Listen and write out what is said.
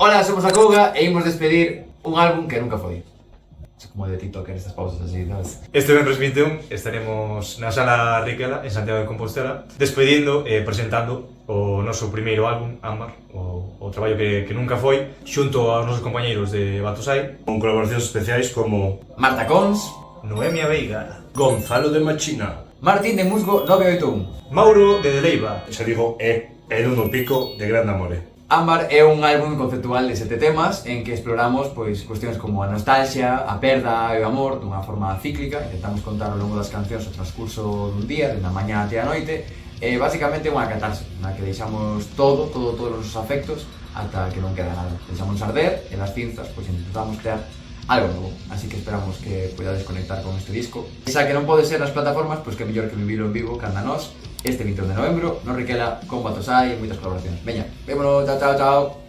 Ola, somos a Couga e imos despedir un álbum que nunca foi. Como de TikTok en estas pausas así, sabes? Este venres 21 estaremos na Sala Riquela, en Santiago de Compostela, despedindo e presentando o noso primeiro álbum, Ámbar, o traballo que nunca foi, xunto aos nosos compañeiros de Batosai, con colaboracións especiais como Marta Cons, Noemia Veiga, Gonzalo de Machina, Martín de Musgo 981. Mauro de Deleiva, xa digo, El Uno Pico de Gran Amore. Ámbar é un álbum conceptual de 7 temas en que exploramos cuestións como a nostalgia, a perda e o amor dunha forma cíclica. Intentamos contar ao longo das cancións o transcurso dun día, dende a mañá até a noite. E basicamente unha catarse, na que deixamos todos os nosos afectos ata que non queda nada. Deixamos arder e das cinzas intentamos crear algo novo. Así que esperamos que podades conectar con este disco. E xa que non pode ser nas plataformas, que mellor que vivilo en vivo canda nós este 21 de novembro no Riquela con Batosai e moitas colaboracións. Veña, vémonos, chao, chao, chao.